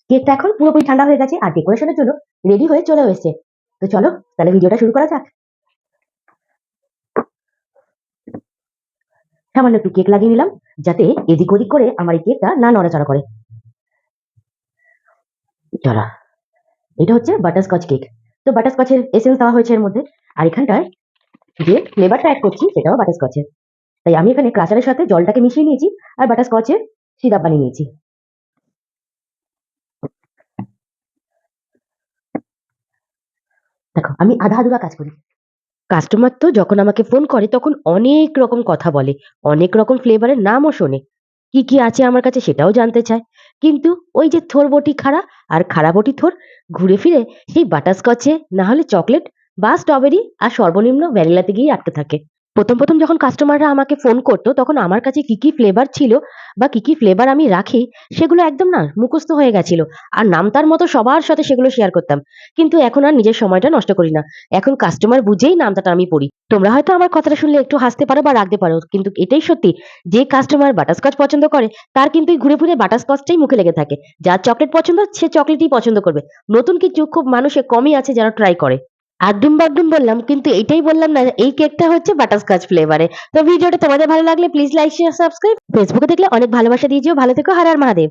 কেকটা এখন পুরোপুরি ঠান্ডা হয়ে গেছে আর ডেকোরেশনের জন্য রেডি হয়ে চলেও এসেছে। তো চলো তাহলে ভিডিওটা শুরু করা যাক। সামান্য একটু কেক লাগিয়ে নিলাম যাতে এদিক ওদিক করে আমার এই কেকটা না নড়াচড়া করে। চলো, এটা হচ্ছে বাটারস্কচ কেক। তো বাটারস্কচের এসেন্স দেওয়া হয়েছে এর মধ্যে। আর এখানটায় যে ফ্লেভারটা অ্যাড করছি সেটাও বাটারস্কচের। তাই আমি এখানে ক্রাচারের সাথে জলটাকে মিশিয়ে নিয়েছি আর বাটারস্কচের সিরাপ বানিয়ে নিয়েছি। দেখো আমি আধা আধুরা কাজ করি। কাস্টমার তো যখন আমাকে ফোন করে তখন অনেক রকম কথা বলে, অনেক রকম ফ্লেভারের নামও শোনে, কি কি আছে আমার কাছে সেটাও জানতে চায়। কিন্তু ওই যে থোর বটি খাড়া আর খাড়া বটি থোর, ঘুরে ফিরে সেই বাটারস্কচে না হলে চকলেট বা স্ট্রবেরি আর সর্বনিম্ন ভ্যানিলাতে গিয়ে আটকে থাকে। প্রথম প্রথম যখন কাস্টমাররা আমাকে ফোন করতো তখন আমার কাছে কি কি ফ্লেভার ছিল বা কি কি ফ্লেভার আমি রাখি সেগুলো একদম না মুখস্থ হয়ে গেছিল। আর নামতার মতো সবার সাথে সেগুলো শেয়ার করতাম। কিন্তু এখন আর নিজের সময়টা নষ্ট করি না। এখন কাস্টমার বুঝেই নামটা আমি পড়ি। তোমরা হয়তো আমার কথাটা শুনলে একটু হাসতে পারো বা রাখতে পারো, কিন্তু এটাই সত্যি, যে কাস্টমার বাটারস্কচ পছন্দ করে তার কিন্তু ঘুরে ফিরে বাটারস্কচটাই মুখে লেগে থাকে। যার চকলেট পছন্দ সে চকলেটই পছন্দ করবে। নতুন কিছু খুব মানুষে কমই আছে যারা ট্রাই করে। একদম বাকডুম বললাম কিন্তু এটাই বললাম না এই কেকটা হচ্ছে বাটারস্কচ ফ্লেভারে। তো ভিডিওটা তোমাদের ভালো লাগলে প্লিজ লাইক শেয়ার সাবস্ক্রাইব। ফেসবুকে দেখলে অনেক ভালোবাসা দিয়ে যেও। ভালো থেকো। হর হর মহাদেব।